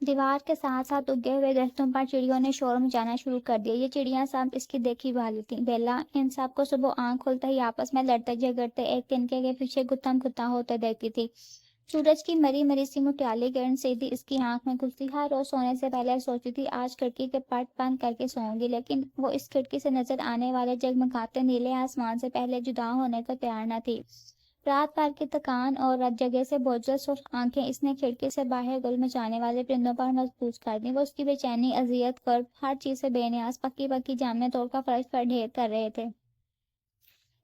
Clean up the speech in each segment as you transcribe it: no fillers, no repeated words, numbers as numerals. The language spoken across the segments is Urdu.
دیوار کے ساتھ ساتھ اگے ہوئے درختوں پر چڑیوں نے شور مچانا شروع کر دیا۔ یہ چڑیاں سب اس کی دیکھی بھالی تھیں۔ بیلا ان سب کو صبح آنکھ کھلتے ہی آپس میں لڑتے جھگڑتے ایک تنکے کے پیچھے گتھم گتھا ہوتے دیکھتی تھی۔ سورج کی مری مری سی مٹیالی کرن سیدھی اس کی آنکھ میں گھستی۔ ہر روز سونے سے پہلے سوچتی تھی آج کھڑکی کے پٹ بند کر کے سوؤں گی، لیکن وہ اس کھڑکی سے نظر آنے والے جگمگاتے نیلے آسمان سے پہلے جدا ہونے کو تیار نہ تھی۔ رات بھر کی تکان اور رات جگہ سے بوجھل سرخ آنکھیں اس نے کھڑکی سے باہر گل مچانے والے پرندوں پر محسوس کر دیں۔ وہ اس کی بے چینی، اذیت، کرب، ہر چیز سے بے نیاز پکی پکی جامیں توڑ کر فرش پر ڈھیر کر رہے تھے۔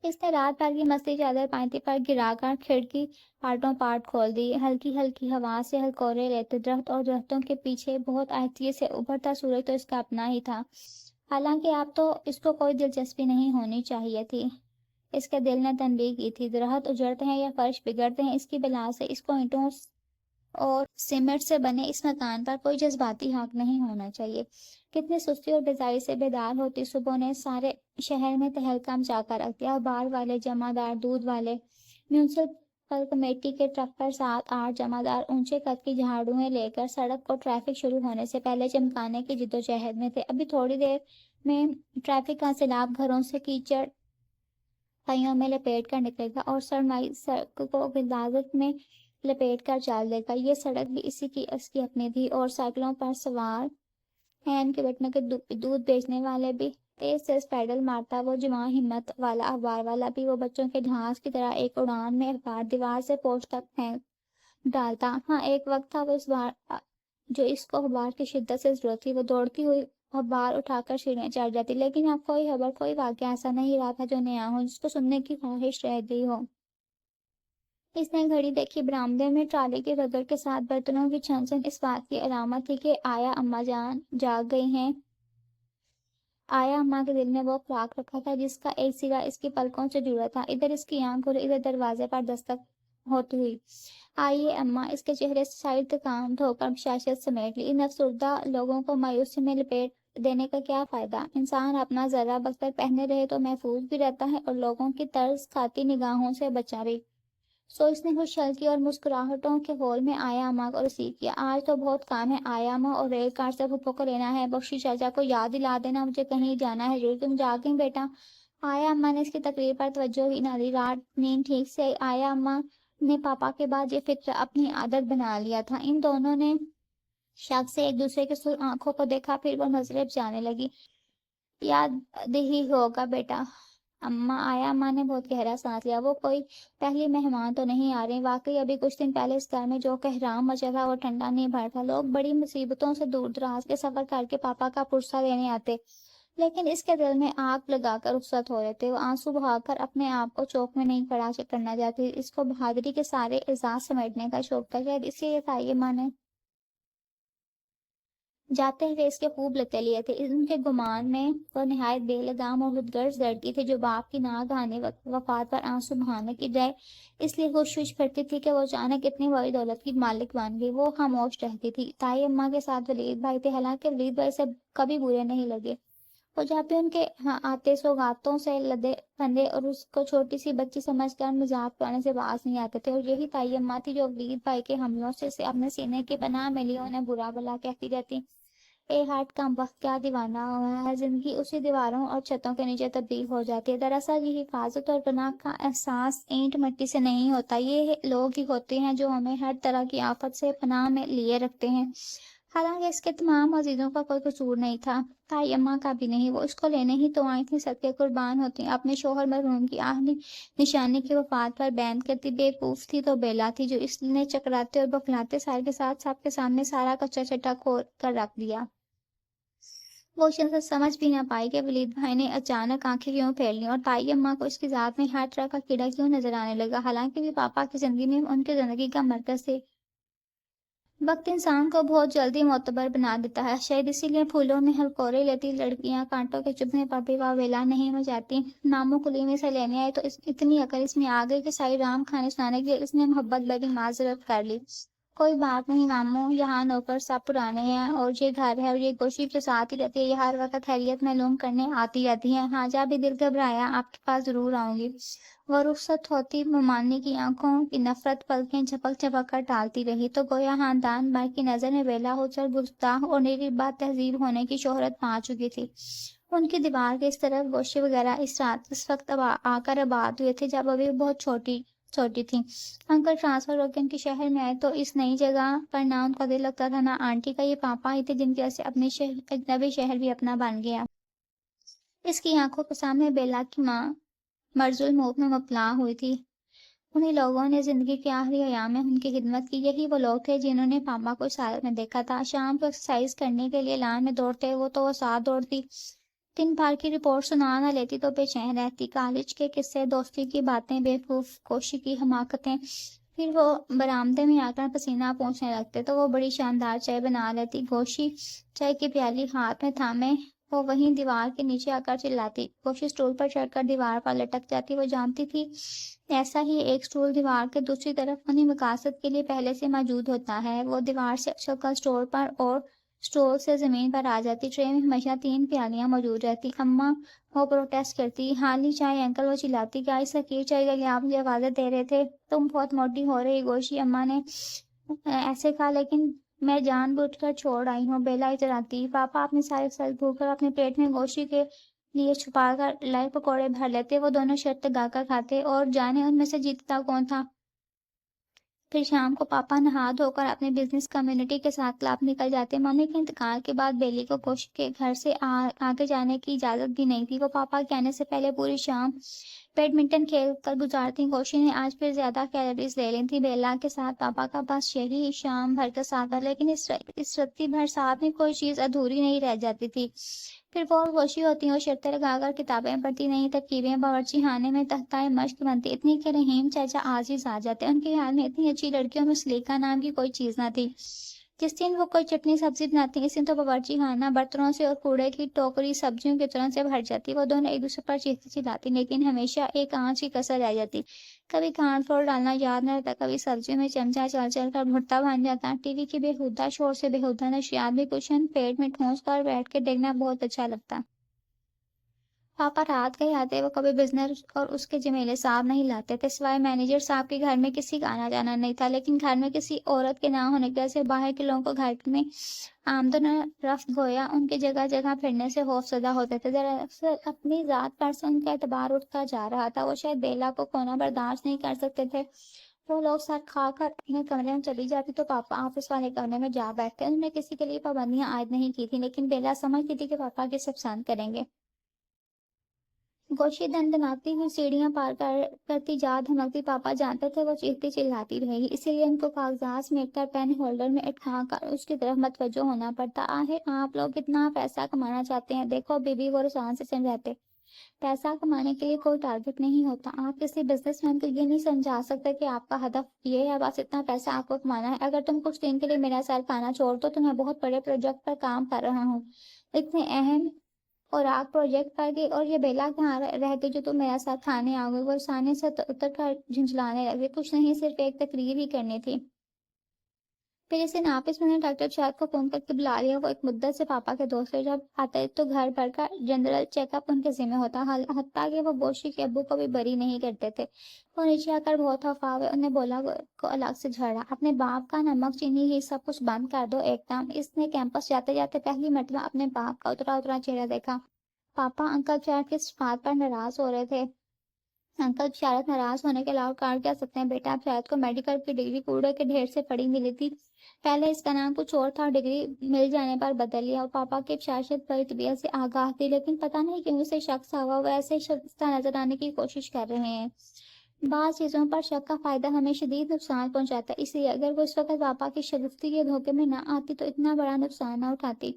اس نے رات بھر کی مستی چادر پائنتی پر گرا کر کھڑکی پارٹوں پارٹ کھول دی۔ ہلکی ہلکی ہوا سے ہلکورے لیتے درخت اور درختوں کے پیچھے بہت آہستگی سے ابھرتا سورج تو اس کا اپنا ہی تھا، حالانکہ اب تو اس کو کوئی دلچسپی نہیں ہونی چاہیے تھی۔ اس کے دل نے تنبیہ کی تھی، درخت اجڑتے ہیں یا فرش بگڑتے ہیں، اس کی بلا سے اس کو اینٹوں اور سیمنٹ سے بنے اس مکان پر کوئی جذباتی حق نہیں ہونا چاہیے۔ کتنی سستی اور بیزاری سے بیدار ہوتی صبح نے سارے شہر میں تہلکہ مچا کر رکھ دیا۔ بار والے، جمع دار، دودھ والے، میونسپل کمیٹی کے ٹرک پر 7-8 جمع دار اونچے قد کی جھاڑویں لے کر سڑک کو ٹریفک شروع ہونے سے پہلے چمکانے کی جدوجہد میں تھے۔ ابھی تھوڑی دیر میں ٹریفک کا سیلاب گھروں سے کیچڑ پہیوں میں لپیٹ کر نکلے گا اور سرمائی سڑک کو غلاظت میں لپیٹ کر چال دے گا۔ یہ سڑک بھی اس کی اپنی تھی اور سائیکلوں پر سوار ہین کے بٹنوں کے دودھ بیچنے والے بھی، تیز تیز پیڈل مارتا وہ جوان ہمت والا اخبار والا بھی، وہ بچوں کے ڈھانس کی طرح ایک اڑان میں اخبار دیوار سے پوسٹ تک پھینک ڈالتا۔ ہاں، ایک وقت تھا وہ اس بار جو اس کو اخبار کی شدت سے ضرورت تھی، وہ دوڑتی ہوئی اخبار اٹھا کر سیڑھیاں چڑھ جاتی، لیکن اب کوئی خبر، کوئی واقعہ ایسا نہیں رہا تھا جو نیا ہو، جس کو سننے کی خواہش رہ گئی ہو۔ اس نے گھڑی دیکھی، برآمدے میں ٹرالی کی رگڑ کے ساتھ برتنوں کی چھن چھن اس بات کی علامت تھی کہ آیا اماں جان جاگ گئی ہیں۔ آیا اماں کے دل میں وہ خوراک رکھا تھا جس کا ایک سرا اس کی پلکوں سے جڑا تھا۔ ادھر اس کی آنکھ اور ادھر دروازے پر دستک ہوتی ہوئی آئیے اماں، اس کے چہرے سے ساری تکان دھو کر بشاشت سمیٹ لی۔ ان افسردہ لوگوں کو مایوسی میں لپیٹ دینے کا کیا فائدہ؟ انسان اپنا ذرہ بستر پہنے رہے تو محفوظ بھی رہتا ہے اور لوگوں کی طرز کھاتی نگاہوں سے بچا بھی۔ سو اس نے خوش ہلکی اور مسکراہٹوں کے ہول میں آیا اماں کو رسید کیا۔ آج تو بہت کام ہے آیا اماں، اور ریل کار سے پھپھو کو لینا ہے، بخشی چاچا کو یاد دلا دینا مجھے کہیں جانا ہے ضرور، تم جاگ گئی بیٹا؟ آیا اماں نے اس کی تقریر پر توجہ ہی نہ دی۔ رات نیند ٹھیک سے آئی؟ آیا اماں نے پاپا کے بعد یہ فکر اپنی عادت بنا لیا تھا۔ ان دونوں نے شک سے ایک دوسرے کے سر آنکھوں کو دیکھا، پھر وہ نظریں جانے لگی۔ یاد دہی ہوگا بیٹا اماں؟ آیا اماں نے بہت گہرا سانس لیا۔ وہ کوئی پہلی مہمان تو نہیں آ رہی؟ واقعی ابھی کچھ دن پہلے اس گھر میں جو کہرام مچا تھا وہ ٹھنڈا نہیں پڑا تھا۔ لوگ بڑی مصیبتوں سے دور دراز کے سفر کر کے پاپا کا پرسہ لینے آتے، لیکن اس کے دل میں آگ لگا کر رخصت ہو رہے تھے۔ وہ آنسو بہا کر اپنے آپ کو چوک میں نہیں کھڑا کرنا چاہتی، اس کو بہادری کے سارے اعزاز سمیٹنے کا شوق تھا، شاید اس لیے تائی ماں نے جاتے ہوئے اس کے خوب لتے لیے تھے۔ ان کے گمان میں وہ نہایت بے لگام اور خودغرض لڑکی تھی جو باپ کی ناگہانی وفات پر آنسو بہانے کی جائے اس لیے خوش پھرتی تھی کہ وہ اچانک اتنی بڑی دولت کی مالک بن گئی۔ وہ خاموش رہتی تھی۔ تائی اماں کے ساتھ ولید بھائی تھے، حالانکہ ولید بھائی سے کبھی برے نہیں لگے۔ وہ جب بھی ان کے ہاں آتے سوغاتوں سے لدے پھندے اور اس کو چھوٹی سی بچی سمجھ کر مذاق کرنے سے باز نہیں آتے تھے، اور یہی تائی اماں تھی جو ولید بھائی کے حملوں سے اپنے سینے کی پناہ میں لیے انہیں برا بھلا کہتی رہتی۔ اے ہارٹ کم وقت کیا دیوانہ ہوا ہے، زندگی اسی دیواروں اور چھتوں کے نیچے تبدیل ہو جاتی ہے۔ دراصل یہ حفاظت اور پناہ کا احساس اینٹ مٹی سے نہیں ہوتا، یہ لوگ ہی ہوتے ہیں جو ہمیں ہر طرح کی آفت سے پناہ میں لیے رکھتے ہیں۔ حالانکہ اس کے تمام عزیزوں کا کوئی قصور نہیں تھا، تائی اماں کا بھی نہیں۔ وہ اس کو لینے ہی تو آئی تھیں، صدقے قربان ہوتی اپنے شوہر مرحوم کی آخری نشانی کی وفات پر بیان کرتی۔ بیوقوف تھی تو بیلا تھی جو اس نے چکراتے اور بخلاتے سال کے ساتھ سب کے سامنے سارا کچا چٹا کھول کر رکھ دیا۔ وہ شخص سمجھ بھی نہ پائی کہ ولید بھائی نے اچانک آنکھیں کیوں پھیر لیں اور تائی اماں کو اس کی ذات میں ہر طرح کا کیڑا کیوں نظر آنے لگا، حالانکہ بھی پاپا کی زندگی میں ان کی زندگی کا مرکز تھے۔ وقت انسان کو بہت جلدی معتبر بنا دیتا ہے، شاید اسی لیے پھولوں میں ہلکورے لیتی لڑکیاں کانٹوں کے چبھنے پر بھی واویلا نہیں ہو جاتی۔ نامو کلیمی سے لینے آئے تو اتنی عقل اس میں آ گئی کہ سائی رام کہانی سنانے کے لیے اس نے محبت بھری معذرت کر لی۔ کوئی بات نہیں ماموں، یہاں نوکر سب پرانے ہیں اور یہ گھر ہے اور یہ گوشی کے ساتھ ہی رہتی ہے، یہ ہر وقت خیریت معلوم کرنے آتی رہتی ہے۔ ہاں جا بھی دل گھبرایا آپ کے پاس ضرور آؤں گی۔ وہ رخصت ہوتی ممانی کی آنکھوں کی نفرت پلکیں جھپک جھپک کر ڈالتی رہی تو گویا خاندان بھائی کی نظر میں بیلا ہو کر گستاخ اور نیری بات تہذیب ہونے کی شہرت پا چکی تھی۔ ان کی دیوار کے اس طرف گوشے وغیرہ اس وقت آ کر آباد ہوئے تھے جب ابھی بہت چھوٹی چھوٹی تھی۔ انکل ٹرانسفر ہو کے ان کے شہر میں آئے تو اس نئی جگہ پر نہ ان کا دل لگتا تھا نہ آنٹی کا۔ یہ پاپا ہی تھے جن کی وجہ سے اپنے اجنبی شہر بھی اپنا بن گیا۔ اس کی آنکھوں کے سامنے بیلا کی ماں مرض الموت میں مبتلا ہوئی تھی۔ انہیں لوگوں نے زندگی کے آخری ایام میں ان کی خدمت کی۔ یہی وہ لوگ تھے جنہوں نے پاپا کو اس حالت میں دیکھا تھا۔ شام کو ایکسرسائز کرنے کے لیے لان میں دوڑتے وہ ساتھ دوڑتی، دن بھر کی رپورٹ سنا نہ لیتی تو بے چین رہتی، کالج کے قصے، دوستی کی باتیں، بیوقوف کوشی کی حماقتیں۔ پھر وہ برآمدے میں آ کر پسینہ پوچھنے لگتے تو وہ بڑی شاندار چائے بنا لیتی۔ گوشی چائے کی پیالی ہاتھ میں تھامے وہ وہیں دیوار کے نیچے آ کر چلاتی۔ گوشی سٹول پر چڑھ کر دیوار پر لٹک جاتی۔ وہ جانتی تھی ایسا ہی ایک سٹول دیوار کے دوسری طرف انہیں مقاصد کے لیے پہلے سے موجود ہوتا ہے۔ وہ دیوار سے اچھل کر سٹول پر اور سٹول سے زمین پر آ جاتی۔ ٹرے میں ہمیشہ 3 پیالیاں موجود رہتی۔ اماں وہ پروٹیسٹ کرتی، حالی چائے انکل، وہ چلاتی، کیا اس حقیر چائے کے لیے آپ مجھے آوازیں دے رہے تھے؟ تم بہت موٹی ہو رہی گوشی، اماں نے ایسے کہا، لیکن میں جان بوجھ کر چھوڑ آئی ہوں، بیلا اتراتی۔ پاپا اپنی ساری سال بھوک کر اپنے پیٹ میں گوشی کے لیے چھپا کر لائے پکوڑے بھر لیتے۔ وہ دونوں شرط لگا کر کھاتے اور جانے ان میں سے جیتتا کون تھا۔ پھر شام کو پاپا نہا دھو کر اپنے بزنس کمیونٹی کے ساتھ کلب نکل جاتے۔ ممی کے انتقال کے بعد بیلی کو گوشی کے گھر سے آگے جانے کی اجازت بھی نہیں تھی۔ وہ پاپا کہنے سے پہلے پوری شام بیڈمنٹن کھیل کر گزارتی۔ گوشی نے آج پھر زیادہ کیلوریز لے لی تھی۔ بیلا کے ساتھ پاپا کا بس یہی شام بھر کا ساتھ تھا، لیکن اس رتی بھر ساتھ میں کوئی چیز ادھوری نہیں رہ جاتی تھی۔ پھر وہ اور گوشی ہوتی اور شرطیں لگا کر کتابیں پڑھتی، نئی ترکیبیں باورچی خانے میں تختۂ مشق بنتی، اتنی کہ رحیم چاچا عاجز آ جاتے۔ ان کے خیال میں اتنی اچھی لڑکیوں میں سلیقہ نام کی کوئی چیز نہ تھی۔ جس دن وہ کوئی چٹنی سبزی بناتی، اس دن تو باورچی خانہ برتنوں سے اور کوڑے کی ٹوکری سبزیوں کے ترن سے بھر جاتی۔ وہ دونوں ایک دوسرے پر چیختی چلاتی، لیکن ہمیشہ ایک آنچ کی کسر رہ جاتی۔ کبھی کھان پھوڑ ڈالنا یاد نہ رہتا، کبھی سبزیوں میں چمچہ چل چل کر بھٹا بن جاتا۔ ٹی وی کی بےہودہ شور سے بےہودہ نشریات بھی کشن پیٹ میں ٹھونس کر بیٹھ کے دیکھنا بہت اچھا لگتا۔ پاپا رات گئے آتے وہ کبھی بزنس اور اس کے جمیلے صاحب نہیں لاتے تھے، سوائے مینیجر صاحب کے گھر میں کسی کا آنا جانا نہیں تھا۔ لیکن گھر میں کسی عورت کے نہ ہونے کی وجہ سے باہر کے لوگوں کو گھر میں آمد و رفت گویا ان کے جگہ جگہ پھرنے سے خوف زدہ ہوتے تھے۔ دراصل اپنی ذات پر سے ان کا اعتبار اٹھتا جا رہا تھا۔ وہ شاید بیلا کو کھونا برداشت نہیں کر سکتے تھے۔ وہ لوگ سر کھا کر اپنے کمرے میں چلی جاتی تو پاپا آفس والے کمرے میں جا بیٹھتے۔ انہوں نے کسی کے لیے پابندیاں عائد نہیں کی تھی، لیکن بیلا سمجھتی تھی کہ پاپا کسے پسند کریں گے۔ گوشی دندناتی ہوئی سیڑھیاں پار کرتی جا دھمکتی، پاپا جانتے تھے وہ چیختی چلاتی رہے گی، اسی لیے ان کو کاغذات سمیٹ کر پین ہولڈر میں اٹھا کر اس کی طرف متوجہ ہونا پڑتا۔ آخر آپ لوگ کتنا پیسہ کمانا چاہتے ہیں؟ دیکھو بیبی، وہ رسان سے سمجھاتے، پیسہ کمانے کے لیے کوئی ٹارگٹ نہیں ہوتا۔ آپ کسی بزنس مین کو یہ نہیں سمجھا سکتے کہ آپ کا ہدف یہ ہے، بس اتنا پیسہ آپ کو کمانا ہے۔ اگر تم کچھ دن کے لیے میرا سر کھانا چھوڑ دو تو میں بہت بڑے پروجیکٹ پر کام کر رہا ہوں، اتنے اہم اور آگ پروجیکٹ پر گئی، اور یہ بیلا کہاں رہ گئی جو تم میرا ساتھ کھانے آ گئی؟ وہ رسانے سے اتر کر جھنجھلانے لگے، کچھ نہیں، صرف ایک تقریر ہی کرنی تھی۔ پھر اسے ناپس میں نے ڈاکٹر شاہد کو فون کر کے بلا لیا۔ وہ ایک مدت سے پاپا کے دوست تھے، جب آتے تو گھر بھر کا جنرل چیک اپ ان کے ذمہ ہوتا، حتیٰ کہ وہ گوشی کے ابو کو بھی بری نہیں کرتے تھے۔ وہ نیچے آ کر بہت خوفا ہوئے، انہیں بولا کو الگ سے جھاڑا، اپنے باپ کا نمک چینی یہ سب کچھ بند کر دو ایک دم۔ اس نے کیمپس جاتے جاتے پہلی مرتبہ اپنے باپ کا اترا اترا چہرہ دیکھا۔ پاپا انکل شاہد کی صفات پر ناراض ہو رہے تھے۔ انکل شاید ناراض ہونے کے علاوہ کار کیا سکتے ہیں؟ بیٹا، اب شاید کو میڈیکل کی ڈگری کوڑے کے ڈھیر سے پڑی ملی تھی، پہلے اس کا نام کچھ اور تھا، ڈگری مل جانے پر بدل لیا۔ اور پاپا کی شاشت بڑی طبیعت سے آگاہ تھی، لیکن پتہ نہیں کیوں اسے شک سا ہوا، وہ ایسے شائستہ نظر آنے کی کوشش کر رہے ہیں۔ بعض چیزوں پر شک کا فائدہ ہمیں شدید نقصان پہنچاتا ہے، اس لیے اگر وہ اس وقت پاپا کی شگفتی کے دھوکے میں نہ آتی تو اتنا بڑا نقصان نہ اٹھاتی۔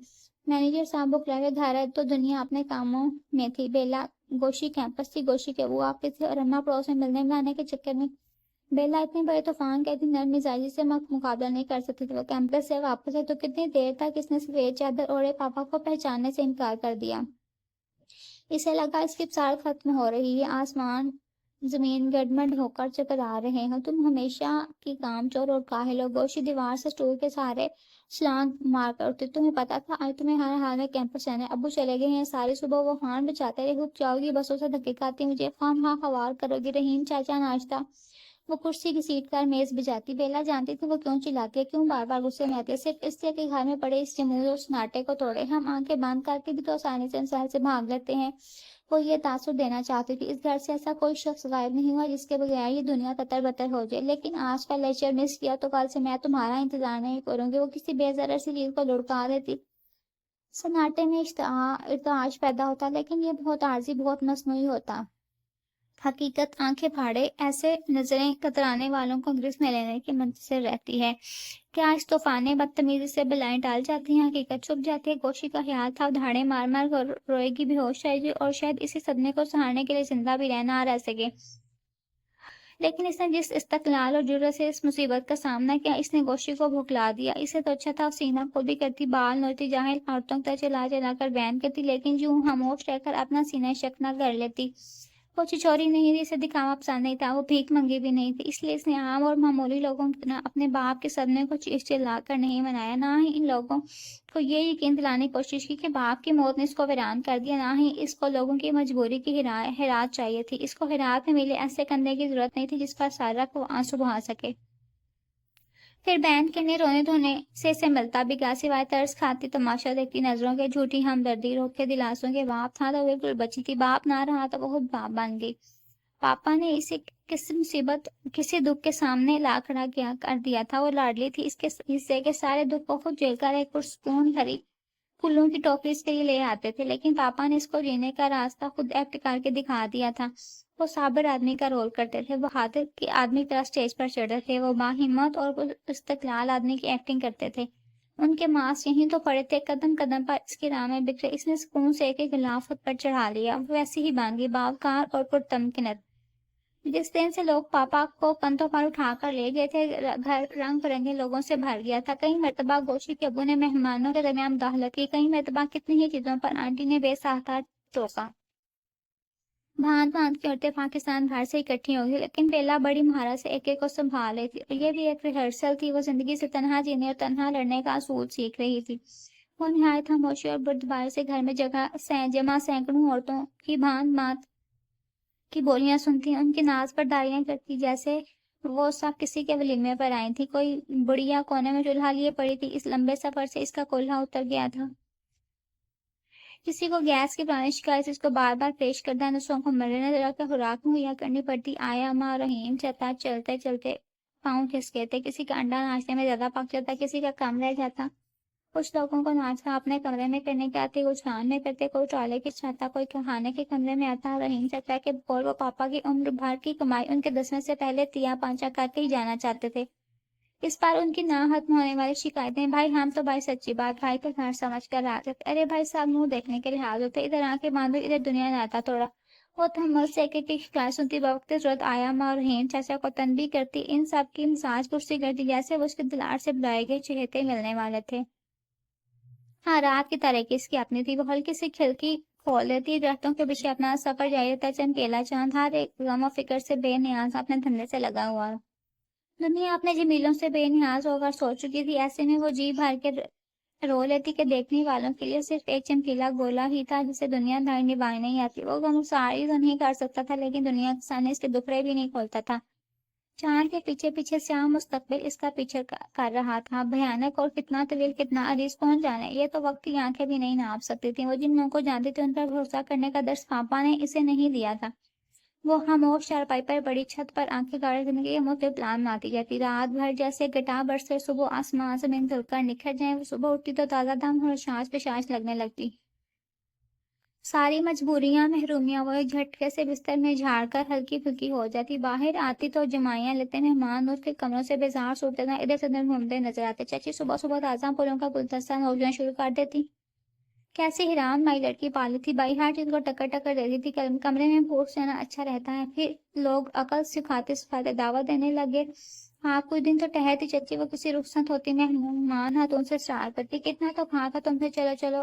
مینیجر صاحب بخلا کے گھر آئے تو دنیا اپنے کاموں میں تھی۔ بیلا گوشی کیمپس تھی، گوشی کے وہ آفس تھے، اور اماں پڑوس میں ملنے ملانے کے چکر میں بیلا اتنے بڑے طوفان کا اتنی نرم مزاجی سے مقابلہ نہیں کر سکتی تھی۔ وہ کیمپس سے واپس آئے تو کتنی دیر تک اس نے سفید چادر اوڑھے پاپا کو پہچاننے سے انکار کر دیا۔ اسے لگا اس کی بساط ختم ہو رہی ہے۔ آسمان زمین گڑمڑ ہو کر چکرا رہے ہو، تم ہمیشہ کی کام چور اور کاہل ہو۔ گوشی دیوار سے سٹول کے سہارے چھلانگ مار کر اٹھتی۔ تمہیں پتا تھا آج تمہیں ہر حال میں کیمپس جانا ہے، ابو چلے گئے ہیں، ساری صبح وہ ہارن بجاتے رہے، رک جاؤ گی، بسوں سے دھکے کھاتی مجھے خواہ مخواہ خوار کرو گی۔ رحیم چاچا ناشتہ وہ کرسی گھسیٹ کر میز بجاتی۔ بیلا جانتی تھی وہ کیوں چلاتی ہے، کیوں بار بار غصے میں آتی ہے، صرف اس لیے کہ گھر میں پڑے اس جمود اور سناٹے کو توڑے۔ ہم آنکھیں بند کر کے بھی تو آسانی سے انسان سے بھاگ لیتے ہیں۔ وہ یہ تاثر دینا چاہتی تھی اس گھر سے ایسا کوئی شخص غائب نہیں ہوا جس کے بغیر یہ دنیا تتر بتر ہو جائے، لیکن آج کا لیکچر مس کیا تو کل سے میں تمہارا انتظار نہیں کروں گی۔ وہ کسی بے ضرر سی چیز کو لڑکا دیتی، سناٹے میں ارتعاش پیدا ہوتا، لیکن یہ بہت عارضی، بہت مصنوعی ہوتا۔ حقیقت آنکھیں پھاڑے ایسے نظریں کترانے والوں کو گرفت میں لینے کی منتظر رہتی ہے۔ کیا اس طوفان بدتمیزی سے بلائیں ٹال جاتی ہیں، حقیقت چھپ جاتی ہے۔ گوشی کا خیال تھا دھاڑے مار مار کر روئے گی، بے ہوش رہے گی اور شاید اسی صدمے کو سہارنے کے لیے زندہ بھی نہ رہ سکے۔ لیکن اس نے جس استقلال اور جرأت سے اس مصیبت کا سامنا کیا، اس نے گوشی کو بھگلا دیا۔ اسے تو اچھا تھا سینہ کھول بھی کرتی، بال نوچتی، جاہل عورتوں تک چلا چلا کر بیان کرتی، لیکن یوں خاموش رہ کر اپنا سینہ شک نہ کر لیتی۔ وہ چچوری نہیں تھی، اسے دکھاوا پسند نہیں تھا، وہ بھیک منگی بھی نہیں تھی، اس لیے اس نے عام اور معمولی لوگوں کی طرح اپنے باپ کے صدمے کو چیخ چلا کر نہیں منایا، نہ ہی ان لوگوں کو یہ یقین دلانے کی کوشش کی کہ باپ کی موت نے اس کو ویران کر دیا، نہ ہی اس کو لوگوں کی مجبوری کی خیرات چاہیے تھی۔ اس کو خیرات میں ملے ایسے کندھے کی ضرورت نہیں تھی جس پر سارا کو آنسو بہا سکے۔ پھر بین کرنے رونے دھونے سے اسے ملتا بھی کیا سوائے ترس کھاتی تماشا دیکھتی نظروں کے، جھوٹی ہمدردی، روکھے دلاسوں کے۔ باپ تھا تو بالکل بچی تھی، باپ نہ رہا تو وہ خود باپ بن گئی۔ پاپا نے اسے کسی مصیبت، کسی دکھ کے سامنے لا کھڑا کیا کر دیا تھا۔ وہ لاڈلی تھی، اس کے حصے کے سارے دکھ کو خود جھیل کر ایک پرسکون بھری پھولوں کی ٹوکری اس کے لیے لے آتے تھے، لیکن پاپا نے اس کو جینے کا راستہ خود ایکٹ کر کے دکھا دیا تھا۔ وہ صابر آدمی کا رول کرتے تھے، وہ حاضر کے آدمی کی طرح سٹیج پر چڑھتے تھے، وہ باہمت اور استقلال آدمی کی ایکٹنگ کرتے تھے۔ ان کے ماسک یہیں تو پڑے تھے، قدم قدم پر اس کی راہ میں بکھرے۔ اس نے سکون سے ایک غلاف خود پر چڑھا لیا، وہ ویسی ہی بن گئی، باوقار اور پرتمکنت۔ جس دن سے لوگ پاپا کو کندھوں پر اٹھا کر لے گئے تھے، گھر رنگ برنگے لوگوں سے بھر گیا تھا۔ کئی مرتبہ گوشی کے ابو نے مہمانوں کے درمیان مداخلت کی، کئی مرتبہ کتنی ہی چیزوں پر آنٹی نے بے ساختہ ٹوکا۔ بھانت بھانت کی عورتیں پاکستان بھر سے اکٹھی ہو گئی، لیکن بیلا بڑی مہارت سے ایک ایک کو سنبھال رہی تھی، اور یہ بھی ایک ریہرسل تھی۔ وہ زندگی سے تنہا جینے اور تنہا لڑنے کا اصول سیکھ رہی تھی۔ وہ نہایت خاموشی اور بردباری سے گھر میں جمع سینکڑوں عورتوں کی بھانت بھانت کی بولیاں سنتی، ان کی ناز برداریاں کرتی، جیسے وہ سب کسی کے ولیمے پر آئی تھی۔ کوئی بڑھیا کونے میں چولہا لیے پڑی تھی، اس لمبے سفر سے اس کا کولہا اتر گیا تھا۔ کسی کو گیس کی پرانی شکایت سے اس کو بار بار پیش کردہ نسخوں کو مرے نہ ذرا کر خوراک مہیا کرنی پڑتی۔ آیا ماں رحیم چتا چلتے چلتے پاؤں کھس گئے تھے، کسی کا انڈا ناشتے میں زیادہ پک جاتا، کسی کا کم رہ جاتا۔ کچھ لوگوں کو ناشتہ اپنے کمرے میں کرنے کی آتی، کچھ کان میں کرتے، کوئی ٹالے کی چھاتا، کوئی کھانے کے کمرے میں آتا۔ رحیم چچا کے بقول وہ پاپا کی عمر بھر کی کمائی ان کے دسویں سے پہلے تیا پانچا کر کے ہی جانا چاہتے تھے۔ اس پر ان کی نہ ختم ہونے والی شکایتیں، بھائی ہم تو بھائی سچی بات بھائی کو گھر سمجھ کر آ جاتے، ارے بھائی صاحب منہ دیکھنے کے لحاظ ہوتے، ادھر آ کے باندھو، ادھر دنیا ناتا توڑا۔ وہ تحمل سے ایک ایک شکایت سنتی، بوقت ضرورت آیا ماں اور رحیم چچا کو تنبیہ کرتی، ان سب کی مساج پرسی کرتی جیسے وہ اس کے دلار سے بلائے گئے چہیتے ملنے والے تھے۔ ہاں رات کی تاریکی اس کی اپنی تھی، وہ ہلکی سی کھڑکی کھول دیتی، درختوں کے پیچھے اپنا سفر جاری رہتا، چمکیلا چاند ہر ایک غم و فکر سے بے نیاز اپنے دھندے سے لگا ہوا۔ دنیا اپنے جمیلوں سے بے نیاز ہو کر سو چکی تھی، ایسے میں وہ جی بھر کے رو لیتی کہ دیکھنے والوں کے لیے صرف ایک چمکیلا گولا ہی تھا جسے دنیا دار نبھائی نہیں آتی۔ وہ غم ساری تو نہیں کر سکتا تھا، لیکن دنیا کے سامنے اس کے دکھڑے بھی نہیں کھولتا تھا۔ چاند کے پیچھے پیچھے سیاہ مستقبل اس کا پیچھے کر رہا تھا، بھیانک اور کتنا طویل، کتنا عریض کون جانے، یہ تو وقت کی آنکھیں بھی نہیں ناپ سکتی تھیں۔ وہ جن لوگوں کو جانتی تھی ان پر بھروسہ کرنے کا درس پاپا نے اسے نہیں دیا تھا۔ وہ خاموش چارپائی پر بڑی چھت پر آنکھیں گاڑے زندگی کے مختلف پلان بناتی جاتی، رات بھر جیسے گٹا برسے، صبح آسمان زمین دھل کر نکھر جائیں۔ وہ صبح اٹھتی تو تازہ دم اور شاش پہ شاش لگنے لگتی، ساری مجبوریاں محرومیاں وہ ایک جھٹکے سے بستر میں جھاڑ کر ہلکی پھلکی ہو جاتی۔ باہر آتی تو جمائیاں لیتے مہمان اس کے کمروں سے بیزار صورتیں ادھر سے ادھر گھومتے نظر آتے۔ چچی صبح صبح تازہ پھولوں کا گلدستہ نوچنا شروع کر دیتی، کیسی حیران مائی لڑکی پالی تھی بھائی، ہر چیز کو ٹکر ٹکر دیتی تھی۔ کمرے میں پھوس جانا اچھا رہتا ہے، پھر لوگ عقل سکھاتے دعوت دینے لگے۔ ہاں کچھ دن تو ٹہرتی چچی، وہ کسی رخصت ہوتی مہمان ہاتھوں سے اسٹار کرتی، کتنا تو کھا تھا تم سے، چلو چلو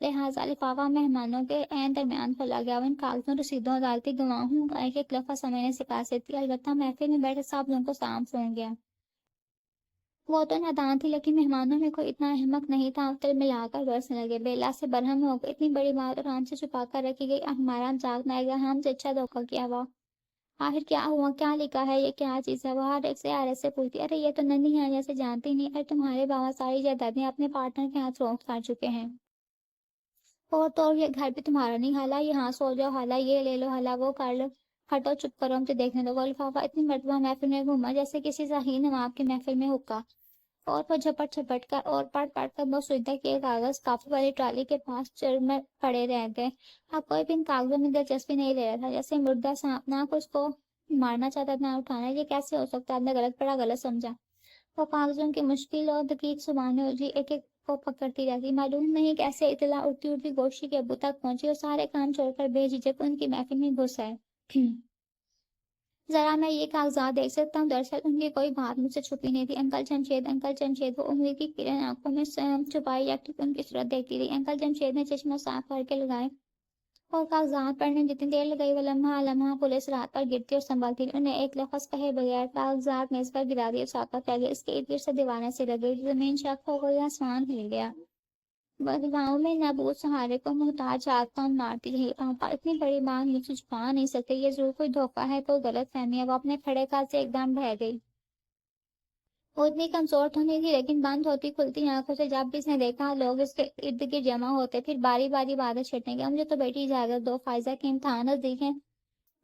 لہٰذا لفافہ مہمانوں کے عین درمیان کھولا گیا۔ وہ ان کاغذوں، رسیدوں، عدالتی گواہوں کا ایک ایک لفظ سمجھنے سے قاصر تھی، البتہ محفل میں بیٹھے سب لوگوں کو صاف سن گیا۔ وہ تو نادان تھی، لیکن مہمانوں میں کوئی اتنا احمق نہیں تھا۔ تل ملا کر برسنے لگے، بیلا سے برہم ہو گئے، اتنی بڑی بات اور ہم سے چھپا کر رکھی گئی، ہمارا مذاق نہ گیا، ہم سے اچھا دھوکہ کیا ہوا۔ آخر کیا ہوا، کیا لکھا ہے، یہ کیا چیز ہے؟ وہ ہر ایک سے آرے سے پوچھتی، ارے یہ تو ننھی ہے، جیسے جانتی نہیں، ارے تمہارے بابا ساری جائیدادیں اپنے پارٹنر کے ہاتھ فروخت کر چکے ہیں، اور تو اور یہ گھر بھی تمہارا نہیں، حالا یہاں سو جاؤ، حالا یہ لے لو، حالا وہ کر لو، ہٹو چپ کرو، مجھے دیکھنے دو۔ وہ لفافہ اتنی مرتبہ محفل میں گھوما جیسے کسی ذہین نواب کی محفل میں حکا، اور وہ جھپٹ جھپٹ کر اور پڑھ پڑھ کر وہ سوچتا کہ یہ کاغذ کافی والی ٹرالی کے پاس چڑھ میں پڑے رہ گئے۔ اب کوئی بھی ان کاغذوں میں دلچسپی نہیں لے رہا تھا، جیسے مردہ سانپ، نہ کچھ کو مارنا چاہتا نہ اٹھانا۔ یہ کیسے ہو سکتا؟ آپ نے غلط پڑھا، غلط سمجھا۔ وہ کاغذوں کی مشکل اور دقیق زبانیں الجھی، ایک ایک کو پکڑتی رہتی، معلوم نہیں کیسے اطلاع اڑتی اڑتی گوشی کے ابو تک پہنچی، اور سارے کام چھوڑ کر بے جھجک ان کی محفل میں گھس آئے۔ ذرا میں یہ کاغذات دیکھ سکتا ہوں؟ دراصل ان کی کوئی بات مجھ سے چھپی نہیں تھی۔ انکل جمشید، انکل جمشید، وہ امید کی کرن آنکھوں میں چھپائی رکھ ان کی صورت دیکھتی رہی۔ انکل جمشید نے چشمہ صاف کر کے لگائے اور کاغذات پڑھنے جتنی دیر لگئی، وہ لمحہ لمحہ پولیس رات پر گرتی اور سنبھلتی رہی۔ انہیں ایک لفظ کہے بغیر کاغذات میز پر گرا دیے، ساکت پھیل گئی، اس کے ارد گرد سے دیواریں سے لگ گئی، زمین شق ہو گئی، آسمان ہل گیا۔ بدگاؤں میں نبود سہارے کو محتاج آتما مارتی رہی۔ آپا اتنی بڑی بات مجھ سے چھپا نہیں سکتے، یہ ضرور کوئی دھوکہ ہے، کوئی غلط فہمی ہے۔ وہ اپنے کھڑے قد سے ایک دم ڈھہ گئی۔ وہ اتنی کمزور تو نہیں تھی، لیکن بند ہوتی کھلتی آنکھوں سے جب بھی اس نے دیکھا لوگ اس کے ارد گرد جمع ہوتے، پھر باری باری باتیں چھیڑنے گیا۔ مجھے تو بیٹی اجازت دو، فائزہ کے امتحان نزدیک ہیں۔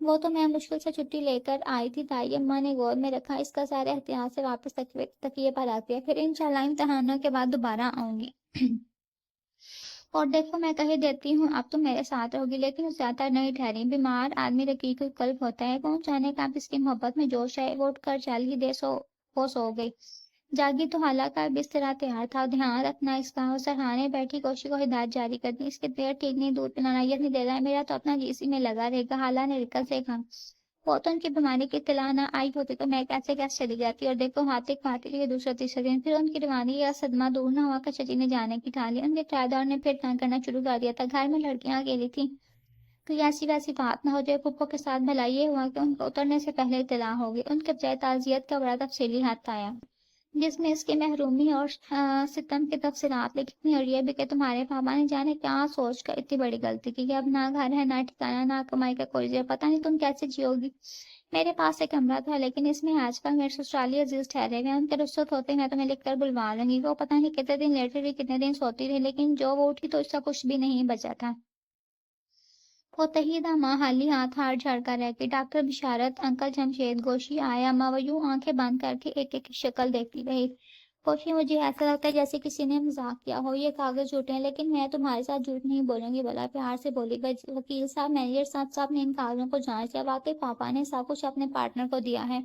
وہ تو میں مشکل سے چھٹی لے کر آئی تھی، تائی اماں نے گود میں رکھا، اس کا سارے احتیاط سے واپس تکیے پر آ گیا، پھر انشاءاللہ امتحانوں کے بعد دوبارہ آؤں گی۔ اور دیکھو میں کہہ دیتی ہوں، اب تو میرے ساتھ رہوگی، لیکن زیادہ نہیں ٹھہری۔ بیمار آدمی رقیق القلب ہوتا ہے، کون جانے کا اب اس کی محبت میں جوش ہے۔ وہ اٹھ کر چل ہی دے وہ سو گئی۔ جاگی تو حالا کا بسترا تیار تھا، دھیان رکھنا اس کا۔ وہ سرہانے بیٹھی کوشی کو ہدایت جاری کر دی، اس کی طبیعت ٹھیک نہیں، دودھ پلانا یہ نہیں دے رہا ہے، میرا تو اپنا جی اسی میں لگا رہے گا۔ حالا نے رکت سے کہا، وہ تو ان کی بیماری کی اطلاع نہ آئی ہوتی تو میں کیسے چلی جاتی، اور دیکھو ہاتھے کھاتے لیے دوسرا تیسرا دن، پھر ان کی روانی کا صدمہ دور نہ ہوا کہ چچی نے جانے کی ٹھان لی۔ ان کے کرایہ نے پھر تنگ کرنا شروع کر دیا تھا، گھر میں لڑکیاں اکیلی تھیں، کوئی ایسی ویسی بات نہ ہو جائے۔ پھپھو کے ساتھ بھلا یہ ہوا کہ ان کو اترنے سے پہلے اطلاع ہوگی۔ ان کے بجائے تعزیت کا بڑا تفصیلی خط آیا، جس میں اس کی محرومی اور ستم کے تفصیلات لکھی، اور یہ بھی کہ تمہارے پاپا نے جانے کیا سوچ کر اتنی بڑی غلطی کی کہ اب نہ گھر ہے، نہ ٹھکانا، نہ کمائی کا کوئی ذریعہ، پتہ نہیں تم کیسے جیو گی۔ میرے پاس ایک کمرہ تھا، لیکن اس میں آج کل میرے سسرالی عزیز ٹھہرے ہوئے ہیں، ان کے رخصت ہوتے میں تمہیں لکھ کر بلوا لوں گی۔ وہ پتہ نہیں کتنے دن لیٹی رہی، کتنے دن سوتی رہی، لیکن جو وہ اٹھی تو اس کا کچھ بھی نہیں بچا تھا۔ وہ تہیدہ ماں حالی ہاتھ ہار جھڑ کر رہ گئی۔ ڈاکٹر بشارت، انکل جمشید، گوشی، آیا اماں، وہ یوں آنکھیں بند کر کے ایک ایک کی شکل دیکھتی رہی۔ گوشی، مجھے ایسا لگتا ہے جیسے کسی نے مذاق کیا ہو، یہ کاغذ جھوٹے ہیں، لیکن میں تمہارے ساتھ جھوٹ نہیں بولوں گی، بولا پیار سے بولی۔ وکیل صاحب، مینیجر صاحب، سب نے ان کاغذوں کو جانچ لیا، واقعی پاپا نے سب کچھ اپنے پارٹنر کو دیا ہے۔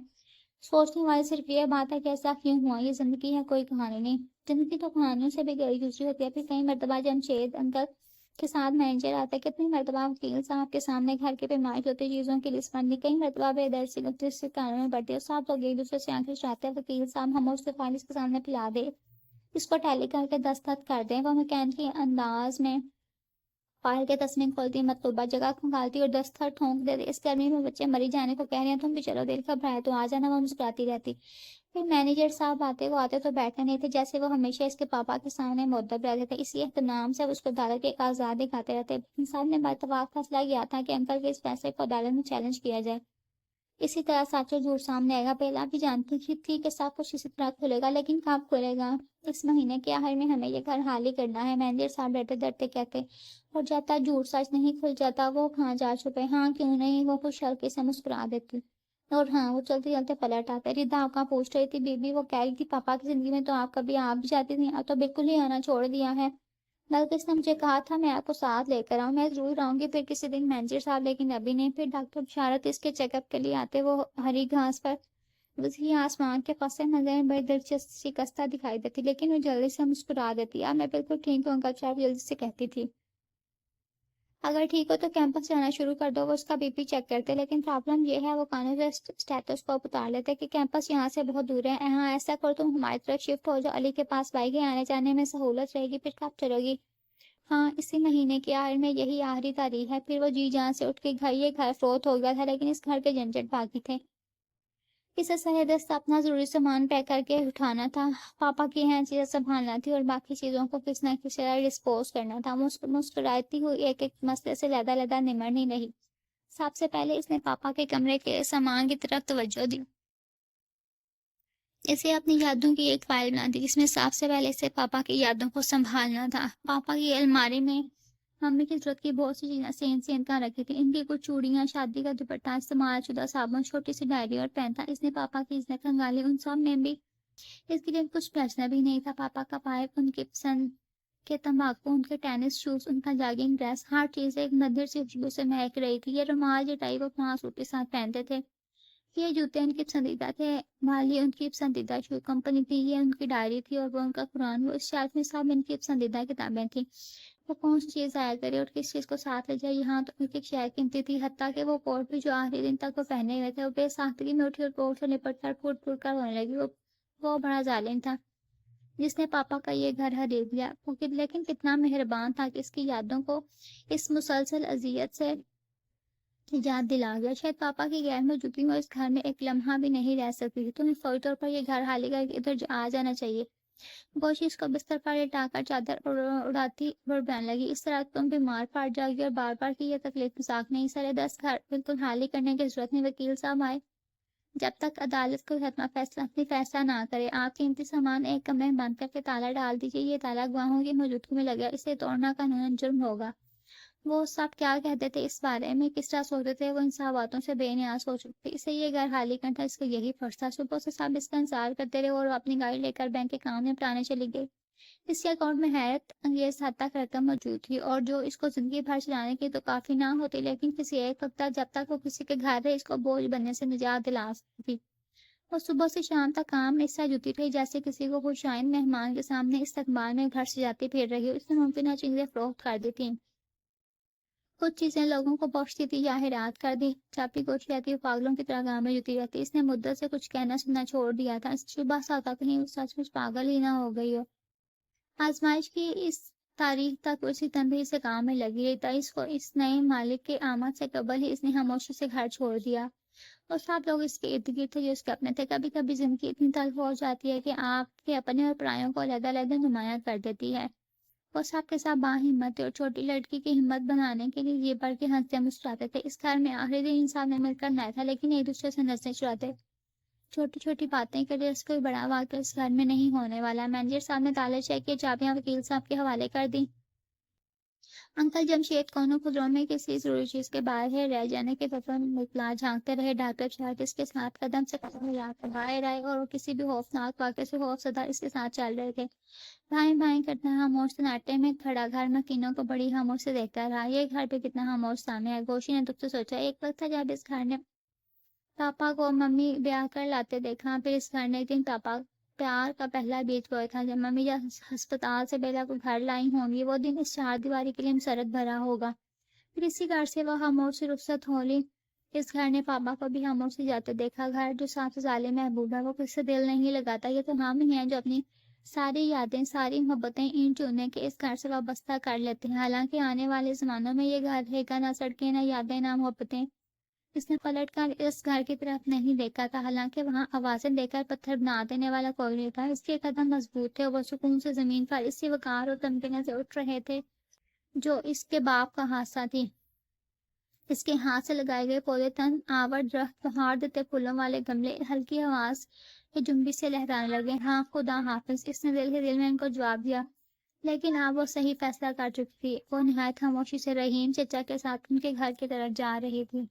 سوچنے والی صرف یہ بات ہے کہ ایسا کیوں ہوا۔ یہ زندگی ہے، کوئی کہانی نہیں۔ زندگی تو کہانیوں سے بھی گہری گزری ہوتی ہے۔ پھر کئی مرتبہ جمشید انکل کے ساتھ مینیجر آتا ہے، کتنی مرتبہ وکیل صاحب کے سامنے گھر کے پیمائش ہوتی چیزوں کی لسٹ بنتی، کئی مرتبہ بے درد سے کانوں میں پڑتی ہے، سب لوگ ایک دوسرے سے آنکھیں چاہتے ہیں، وکیل صاحب ہم اس سے فائل اس کے سامنے پھیلا دے، اس کو ٹیلی کر کے دستخط کر دیں۔ وہ میکینکی انداز میں فائل کے تسمے کھولتی، مطلوبہ جگہ کھنگالتی اور دستخط ٹھونک دیتی۔ اس گرمی میں بچے مری جانے کو کہہ رہے ہیں، تم بھی چلو، دل گھبرائے تو آ جانا، وہ مسکراتی رہتی۔ پھر مینیجر صاحب آتے، وہ آتے تو بیٹھے نہیں تھے، جیسے وہ ہمیشہ اس کے پاپا کے سامنے مؤدب رہتے تھے، اسی اہتمام سے اس کو عدالت کے کاغذات دکھاتے رہتے۔ صاحب نے باتفاق فیصلہ کیا تھا کہ انکل کے اس فیصلے کو عدالت میں چیلنج کیا جائے، اسی طرح سچ اور جھوٹ سامنے آئے گا۔ پہلا بھی جانتی تھی کہ سب کچھ اسی طرح کھلے گا، لیکن کب کھلے گا؟ اس مہینے کے آخر میں ہمیں یہ گھر حالی کرنا ہے، مینیجر صاحب ڈرتے ڈرتے کہتے، اور جب تک جھوٹ سچ نہیں کھل جاتا وہ کہاں جا چھپے۔ ہاں کیوں نہیں، وہ خوش ہلکے سے مسکرا دیتی، اور ہاں وہ چلتے چلتے پلٹ آتے۔ ردا آپ کا پوچھ رہی تھی بی بی، وہ کہہ رہی تھی پاپا کی زندگی میں تو آپ کبھی آپ بھی جاتی تھی، اب تو بالکل ہی آنا چھوڑ دیا ہے، بلکہ اس نے مجھے کہا تھا میں آپ کو ساتھ لے کر آؤں، میں ضرور آؤں گی پھر کسی دن مینیجر صاحب، لیکن ابھی نہیں۔ پھر ڈاکٹر بشارت اس کے چیک اپ کے لیے آتے، وہ ہری گھاس پر وسیع آسمان کے پس منظر بڑی دلچسپ شکستہ دکھائی دیتی، لیکن وہ جلدی سے مسکرا دیتی، اب میں بالکل ٹھیک ہوں انکل صاحب، جلدی سے کہتی تھی۔ اگر ٹھیک ہو تو کیمپس جانا شروع کر دو۔ وہ اس کا بی پی چیک کرتے، لیکن پرابلم یہ ہے، وہ کانوں سے اسٹیتھوسکوپ اتار لیتے، کہ کیمپس یہاں سے بہت دور ہے۔ ہاں ایسا کرو تم ہماری طرف شفٹ ہو جاؤ، علی کے پاس بھائی کے آنے جانے میں سہولت رہے گی، پھر کب چلو گی؟ ہاں، اسی مہینے کے آخر میں یہی آخری تاریخ ہے۔ پھر وہ جی جان سے اٹھ کے یہ گھر فروخت ہو گیا تھا، لیکن اس گھر کے جھنجھٹ باقی تھے۔ اسے سر دست اپنا ضروری سامان پیک کر کے اٹھانا تھا، پاپا کی اہم چیزیں سنبھالنا تھی اور باقی چیزوں کو کس نہ کس طرح ڈسپوز کرنا تھا۔ مسکراتی ہوئی ایک ایک مسئلے سے لیدہ نمٹ نہیں رہی۔ سب سے پہلے اس نے پاپا کے کمرے کے سامان کی طرف توجہ دی۔ اسے اپنی یادوں کی ایک فائل بنا دی، جس میں سب سے پہلے اسے پاپا کی یادوں کو سنبھالنا تھا۔ پاپا کی الماری میں ممی کی ضرورت کی بہت سی چیزیں سین کر رکھی تھی۔ ان کی کچھ چوڑیاں، شادی کا دوپٹہ، استعمال شدہ صابن، چھوٹی سی ڈائری اور پین تھا۔ اس نے پاپا کی عزت کنگالی، ان سب میں بھی اس کے لیے کچھ بچنا بھی نہیں تھا۔ پاپا کا پائپ، ان کی پسند کے تمباکو، ان کے ٹینس شوز، ان کا جاگنگ ڈریس، ہر چیز ایک مدھر سی خوشبو سے مہک رہی تھی۔ یہ رومال جٹائی وہ وہاں سوٹ کے ساتھ پہنتے تھے، یہ جوتے ان کی پسندیدہ تھے، والی ان کی پسندیدہ شو کمپنی تھی، یہ ان کی ڈائری تھی اور وہ ان کا قرآن۔ وہ اس شیلف میں سب ان کی پسندیدہ کتابیں تھیں۔ وہ کون سی چیز ضائع کرے اور کس چیز کو ساتھ لے جائے، یہاں تو ایک ایک شے قیمتی تھی، حتیٰ کہ وہ کوٹ بھی جو آخری دن تک وہ پہنے ہوئے تھے۔ وہ بے ساختگی میں اٹھی اور کوٹ سے لپٹ کر پھوٹ کر ہونے لگی۔ وہ بڑا ظالم تھا جس نے پاپا کا یہ گھر خرید لیا، لیکن کتنا مہربان تھا کہ اس کی یادوں کو اس مسلسل اذیت سے یاد دلا گیا۔ شاید پاپا کی غیر موجودگی میں اس گھر میں ایک لمحہ بھی نہیں رہ سکتی تھی۔ تمہیں فوری طور پر یہ گھر خالی کر کے ادھر آ جانا چاہیے۔ گوشی اس کو بستر پر لٹا کر چادر اڑاتی بڑبڑانے لگی، اس طرح تم بیمار پڑ جاؤ گی، اور بار بار کی یہ تکلیف مذاق نہیں۔ سر دست گھر بالکل خالی کرنے کی ضرورت نہیں، وکیل صاحب آئے جب تک عدالت کوئی حتمی فیصلہ نہ کرے آپ قیمتی سامان ایک کمرے میں بند کر کے تالا ڈال دیجیے۔ یہ تالا گواہوں کی موجودگی میں لگا، اسے توڑنا قانوناً جرم ہوگا۔ وہ سب کیا کہتے تھے اس بارے میں، کس طرح سوچتے تھے، وہ ان سب باتوں سے بے نیاز ہو چکی تھی۔ اسے یہ گھر خالی کرنا تھا، اس کو یہی فرض تھا۔ صبح سے سب اس کا انتظار کرتے رہے اور وہ اپنی گاڑی لے کر بینک کے کام نپٹانے چلی گئی۔ اس کے اکاؤنٹ میں حیرت انگیز حد تک رقم موجود تھی، اور جو اس کو زندگی بھر چلانے کی تو کافی نہ ہوتی، لیکن کسی ایک وقت تک جب تک وہ کسی کے گھر رہے اس کو بوجھ بننے سے نجات دلا سکتی تھی۔ وہ صبح سے شام تک کام میں اس طرح جٹی رہی جیسے کسی کو خوش آئند مہمان کے سامنے استقبال میں گھر سجاتی پھر رہی ہو۔ اس نے ممکنہ چیزیں فروخت کر دی تھیں، کچھ چیزیں لوگوں کو بخش دی تھی یا ہیرات کر دی، چھاپی گوشی رہتی اور پاگلوں کی طرح گاؤں میں جتی رہتی۔ اس نے مدت سے کچھ کہنا سننا چھوڑ دیا تھا، شبہ سا تھا کہیں وہ سچ مچ پاگل ہی نہ ہو گئی ہو۔ آزمائش کی اس تاریخ تک اسی تنبیہ سے کام میں لگی رہی تھا۔ اس کو اس نئے مالک کے آمد سے قبل ہی اس نے خاموشی سے گھر چھوڑ دیا، اور سب لوگ اس کے ارد گرد تھے جو اس کے اپنے تھے۔ کبھی کبھی زندگی اتنی تلخ ہو جاتی ہے کہ آپ کے اپنے اور پرایوں کو علیحدہ علیحدہ نمایاں کر دیتی ہے۔ وہ سب کے ساتھ باہمت تھے اور چھوٹی لڑکی کی ہمت بنانے کے لیے یہ بڑھ کے ہنستے مسکراتے تھے۔ اس گھر میں آخری دن انسان نے مل کر نہ تھا، لیکن ایک دوسرے سے نظریں چراتے، چھوٹی چھوٹی باتیں کے لیے اس کوئی بڑا واقعہ اس گھر میں نہیں ہونے والا۔ مینیجر صاحب نے تالے چیک کیے، چابیاں وکیل صاحب کے حوالے کر دی۔ انکل جمشید کونوں خدروں میں کسی ضروری چیز کے باہر رہ جانے کے فکر میں مبتلا جھانکتے رہے۔ ڈاکٹر چارٹس کے ساتھ قدم سے قدم ملا کر باہر آئے، اور وہ کسی بھی خوفناک واقعے سے خوف زدہ اس کے ساتھ چل رہے تھے۔ بھائیں بھائیں کرتا خاموش سناٹے میں کھڑا گھر مکینوں کو بڑی خاموش سے دیکھتا رہا۔ یہ گھر بھی کتنا خاموش سامنے ہے، گوشی نے دکھ سے سوچا۔ ایک وقت تھا جب اس گھر نے پاپا کو ممی بیاہ کر لاتے دیکھا، پھر اس گھر نے ایک دن پاپا پیار کا پہلا بیج بویا تھا۔ جب ممی یا ہسپتال سے بیلا کو گھر لائی ہوں گی، وہ دن اس چار دیواری کے لیے مسرت بھرا ہوگا۔ پھر اسی گھر سے وہ خاموش سے رخصت ہولی۔ اس گھر نے پاپا کو بھی خاموش سے جاتے دیکھا۔ گھر جو سب سے ظالم محبوب ہے، وہ کس سے دل نہیں لگاتا۔ یہ تو ہم ہی ہیں جو اپنی ساری یادیں، ساری محبتیں اینٹ چونے کے اس گھر سے وابستہ کر لیتے ہیں، حالانکہ آنے والے زمانوں میں یہ گھر رہے گا، نہ سڑکیں، نہ یادیں، نہ محبتیں۔ اس نے پلٹ کر اس گھر کی طرف نہیں دیکھا تھا، حالانکہ وہاں آوازیں دے کر پتھر بنا دینے والا کوئی نہیں تھا۔ اس کے قدم مضبوط تھے، وہ سکون سے زمین پر اسی وقار اور تمکن سے اٹھ رہے تھے جو اس کے باپ کا حادثہ تھی۔ اس کے ہاتھ سے لگائے گئے پودے تن آور درخت، بہار دیتے پھولوں والے گملے ہلکی آواز کے جنبش سے لہرانے لگے۔ ہاں خدا حافظ، اس نے دل کے دل میں ان کو جواب دیا، لیکن اب وہ صحیح فیصلہ کر چکی تھی۔ وہ نہایت خاموشی سے رحیم چچا کے ساتھ ان کے گھر کی طرف جا رہی تھی۔